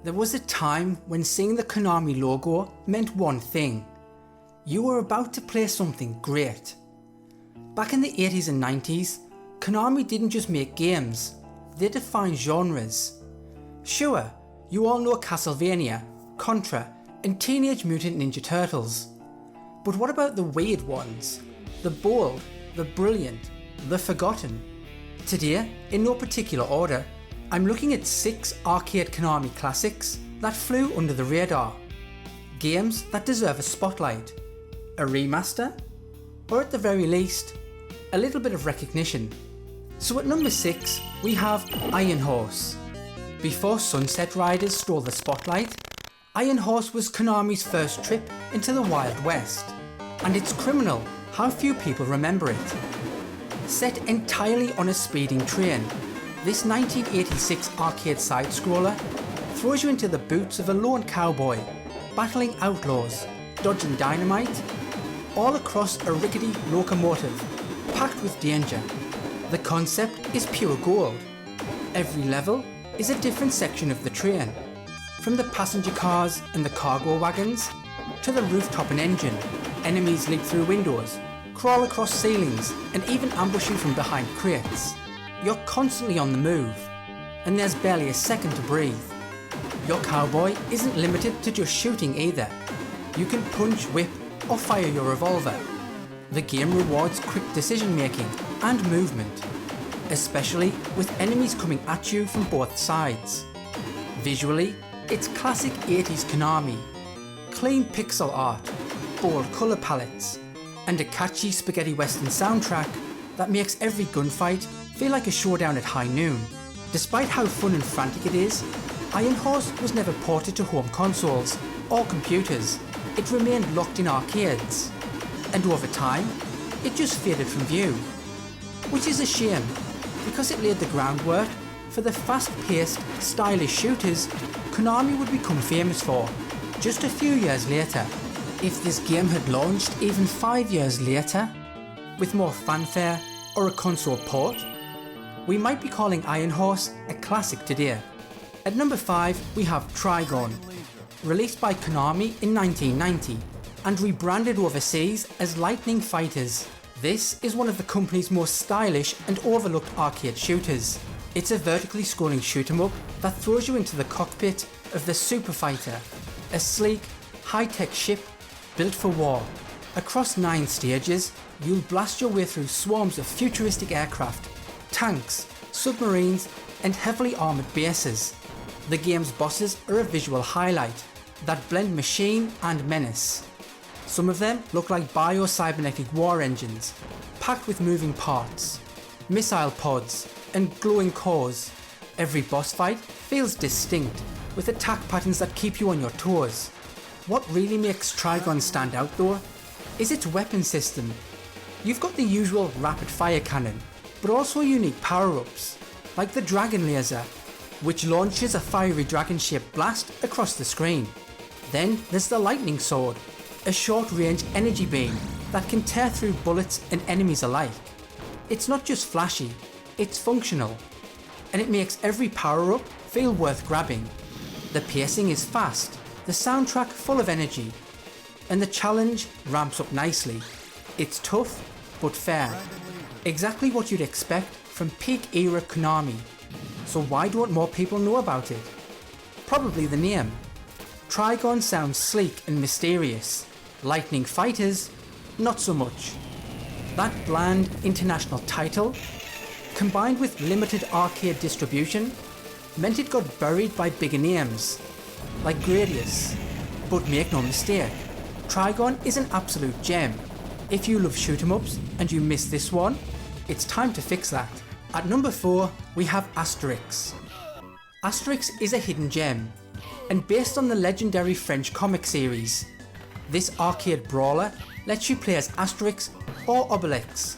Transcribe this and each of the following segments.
There was a time when seeing the Konami logo meant one thing. You were about to play something great. Back in the 80s and 90s, Konami didn't just make games, they defined genres. Sure, you all know Castlevania, Contra and Teenage Mutant Ninja Turtles. But what about the weird ones? The bold, the brilliant, the forgotten? Today, in no particular order, I'm looking at 6 arcade Konami classics that flew under the radar. Games that deserve a spotlight, a remaster, or at the very least, a little bit of recognition. So at number 6, we have Iron Horse. Before Sunset Riders stole the spotlight, Iron Horse was Konami's first trip into the Wild West, and it's criminal how few people remember it. Set entirely on a speeding train, this 1986 arcade side-scroller throws you into the boots of a lone cowboy, battling outlaws, dodging dynamite, all across a rickety locomotive, packed with danger. The concept is pure gold. Every level is a different section of the train, from the passenger cars and the cargo wagons, to the rooftop and engine. Enemies leap through windows, crawl across ceilings, and even ambush you from behind crates. You're constantly on the move, and there's barely a second to breathe. Your cowboy isn't limited to just shooting either. You can punch, whip, or fire your revolver. The game rewards quick decision making and movement, especially with enemies coming at you from both sides. Visually, it's classic 80s Konami. Clean pixel art, bold colour palettes, and a catchy spaghetti western soundtrack that makes every gunfight feel like a showdown at high noon. Despite how fun and frantic it is, Iron Horse was never ported to home consoles or computers. It remained locked in arcades, and over time, it just faded from view. Which is a shame, because it laid the groundwork for the fast-paced, stylish shooters Konami would become famous for just a few years later. If this game had launched even 5 years later, with more fanfare or a console port, we might be calling Iron Horse a classic today. At number 5 we have Trigon, released by Konami in 1990 and rebranded overseas as Lightning Fighters. This is one of the company's most stylish and overlooked arcade shooters. It's a vertically scrolling shoot 'em up that throws you into the cockpit of the Super Fighter, a sleek, high-tech ship built for war. Across 9 stages, you'll blast your way through swarms of futuristic aircraft, tanks, submarines, and heavily armoured bases. The game's bosses are a visual highlight that blend machine and menace. Some of them look like bio-cybernetic war engines, packed with moving parts, missile pods, and glowing cores. Every boss fight feels distinct, with attack patterns that keep you on your toes. What really makes Trigon stand out though, is its weapon system. You've got the usual rapid fire cannon, but also unique power-ups, like the Dragon Laser, which launches a fiery dragon-shaped blast across the screen. Then there's the Lightning Sword, a short-range energy beam that can tear through bullets and enemies alike. It's not just flashy, it's functional, and it makes every power-up feel worth grabbing. The pacing is fast, the soundtrack full of energy, and the challenge ramps up nicely. It's tough, but fair. Exactly what you'd expect from peak era Konami. So why don't more people know about it? Probably the name. Trigon sounds sleek and mysterious. Lightning Fighters, not so much. That bland international title, combined with limited arcade distribution, meant it got buried by bigger names, like Gradius. But make no mistake, Trigon is an absolute gem. If you love shoot 'em ups and you missed this one, it's time to fix that. At number 4 we have Asterix. Asterix is a hidden gem, and based on the legendary French comic series. This arcade brawler lets you play as Asterix or Obelix,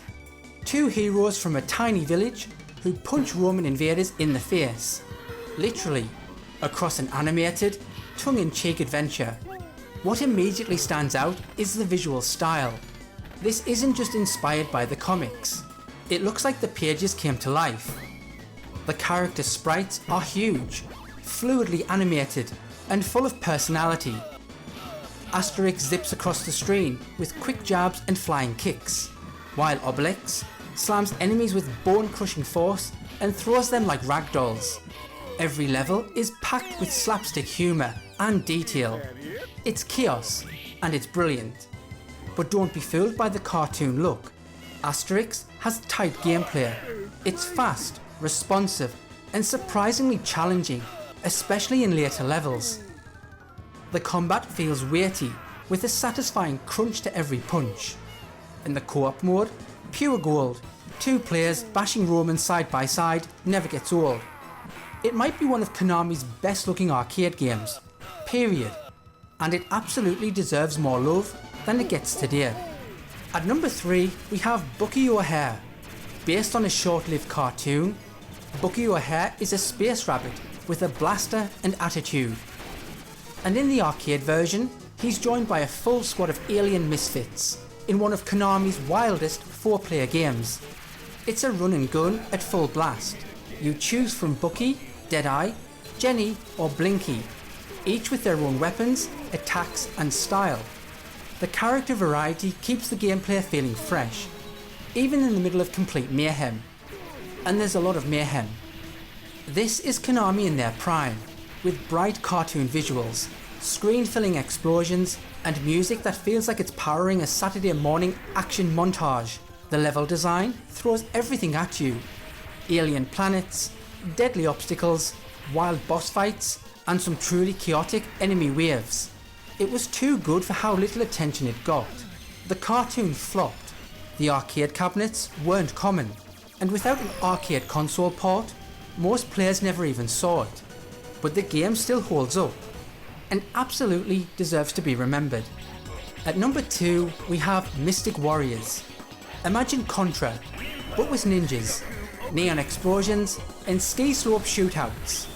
2 heroes from a tiny village who punch Roman invaders in the face, literally, across an animated, tongue-in-cheek adventure. What immediately stands out is the visual style. This isn't just inspired by the comics, it looks like the pages came to life. The character sprites are huge, fluidly animated and full of personality. Asterix zips across the screen with quick jabs and flying kicks, while Obelix slams enemies with bone-crushing force and throws them like ragdolls. Every level is packed with slapstick humour and detail. It's chaos, and it's brilliant. But don't be fooled by the cartoon look. Asterix has tight gameplay. It's fast, responsive, and surprisingly challenging, especially in later levels. The combat feels weighty, with a satisfying crunch to every punch. In the co-op mode, pure gold. 2 players bashing Romans side by side never gets old. It might be one of Konami's best looking arcade games, period. And it absolutely deserves more love than it gets today. At number 3 we have Bucky O'Hare. Based on a short-lived cartoon, Bucky O'Hare is a space rabbit with a blaster and attitude. And in the arcade version, he's joined by a full squad of alien misfits in one of Konami's wildest 4-player games. It's a run and gun at full blast. You choose from Bucky, Deadeye, Jenny or Blinky, each with their own weapons, attacks and style. The character variety keeps the gameplay feeling fresh, even in the middle of complete mayhem. And there's a lot of mayhem. This is Konami in their prime, with bright cartoon visuals, screen-filling explosions, and music that feels like it's powering a Saturday morning action montage. The level design throws everything at you. Alien planets, deadly obstacles, wild boss fights, and some truly chaotic enemy waves. It was too good for how little attention it got. The cartoon flopped. The arcade cabinets weren't common, and without an arcade console port, most players never even saw it. But the game still holds up, and absolutely deserves to be remembered. At number 2 we have Mystic Warriors. Imagine Contra, but with ninjas, neon explosions and ski slope shootouts.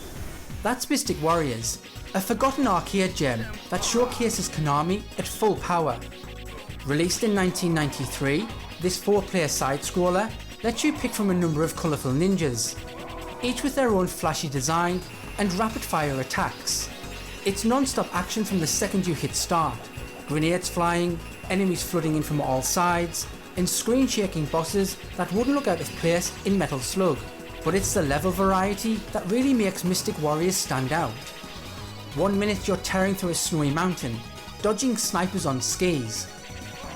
That's Mystic Warriors, a forgotten arcade gem that showcases Konami at full power. Released in 1993, this 4-player side-scroller lets you pick from a number of colourful ninjas, each with their own flashy design and rapid-fire attacks. It's non-stop action from the second you hit start, grenades flying, enemies flooding in from all sides, and screen-shaking bosses that wouldn't look out of place in Metal Slug. But it's the level variety that really makes Mystic Warriors stand out. 1 minute you're tearing through a snowy mountain, dodging snipers on skis.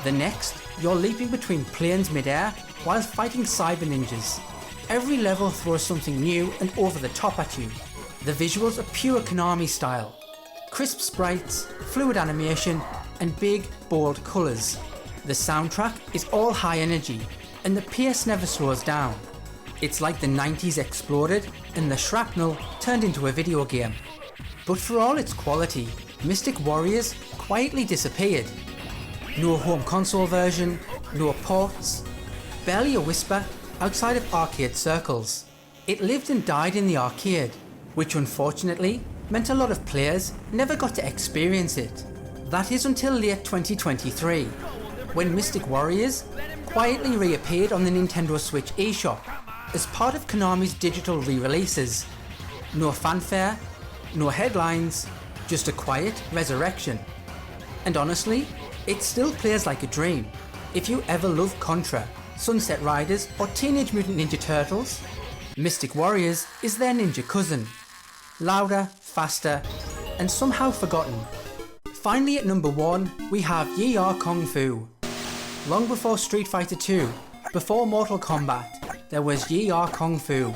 The next, you're leaping between planes mid-air while fighting cyber ninjas. Every level throws something new and over the top at you. The visuals are pure Konami style. Crisp sprites, fluid animation, and big, bold colours. The soundtrack is all high energy, and the pace never slows down. It's like the 90s exploded and the shrapnel turned into a video game. But for all its quality, Mystic Warriors quietly disappeared. No home console version, no ports, barely a whisper outside of arcade circles. It lived and died in the arcade, which unfortunately meant a lot of players never got to experience it. That is until late 2023, when Mystic Warriors quietly reappeared on the Nintendo Switch eShop as part of Konami's digital re-releases. No fanfare, no headlines, just a quiet resurrection. And honestly, it still plays like a dream. If you ever loved Contra, Sunset Riders or Teenage Mutant Ninja Turtles, Mystic Warriors is their ninja cousin. Louder, faster, and somehow forgotten. Finally at number 1 we have Ye Are Kung Fu. Long before Street Fighter 2, before Mortal Kombat, there was Ye Are Kung Fu.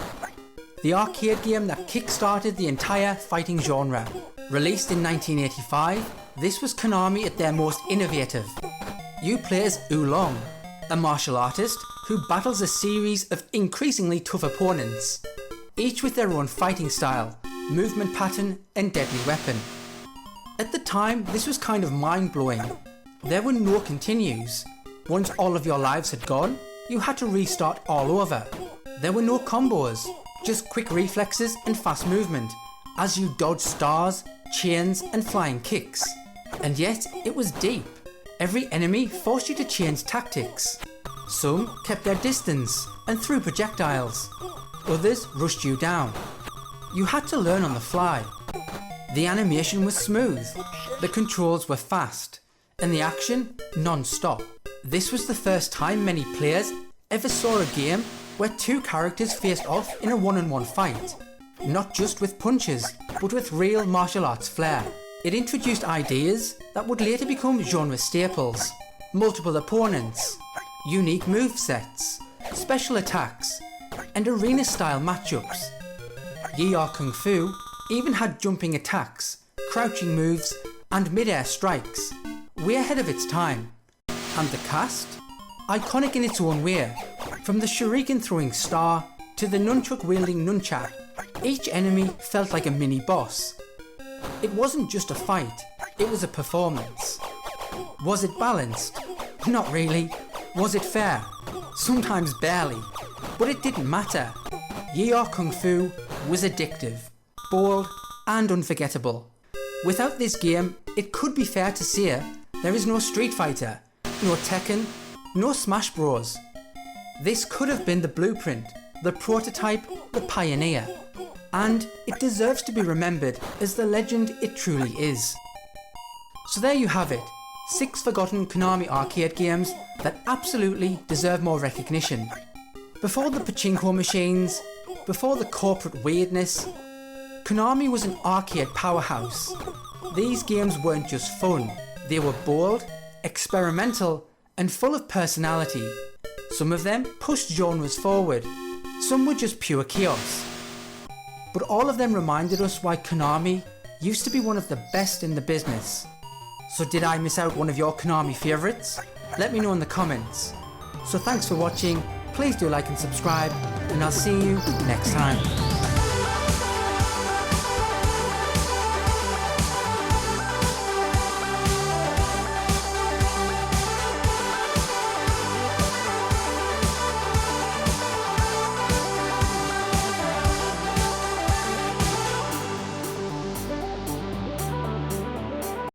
The arcade game that kick-started the entire fighting genre. Released in 1985, this was Konami at their most innovative. You play as Oolong, a martial artist who battles a series of increasingly tough opponents, each with their own fighting style, movement pattern and deadly weapon. At the time, this was kind of mind-blowing. There were no continues. Once all of your lives had gone, you had to restart all over. There were no combos, just quick reflexes and fast movement, as you dodged stars, chains and flying kicks. And yet, it was deep. Every enemy forced you to change tactics. Some kept their distance and threw projectiles. Others rushed you down. You had to learn on the fly. The animation was smooth, the controls were fast, and the action non-stop. This was the first time many players ever saw a game where two characters faced off in a one-on-one fight, not just with punches, but with real martial arts flair. It introduced ideas that would later become genre staples: multiple opponents, unique movesets, special attacks, and arena-style matchups. Ye Are Kung Fu even had jumping attacks, crouching moves, and mid-air strikes, way ahead of its time. And the cast? Iconic in its own way, from the shuriken-throwing star to the nunchuck-wielding nunchak, each enemy felt like a mini-boss. It wasn't just a fight, it was a performance. Was it balanced? Not really. Was it fair? Sometimes barely. But it didn't matter. Ye Are Kung Fu was addictive, bold, and unforgettable. Without this game, it could be fair to say there is no Street Fighter, no Tekken, no Smash Bros. This could have been the blueprint, the prototype, the pioneer. And it deserves to be remembered as the legend it truly is. So there you have it, 6 forgotten Konami arcade games that absolutely deserve more recognition. Before the pachinko machines, before the corporate weirdness, Konami was an arcade powerhouse. These games weren't just fun, they were bold, experimental, and full of personality. Some of them pushed genres forward, some were just pure chaos. But all of them reminded us why Konami used to be one of the best in the business. So did I miss out one of your Konami favourites? Let me know in the comments. So thanks for watching, please do like and subscribe, and I'll see you next time.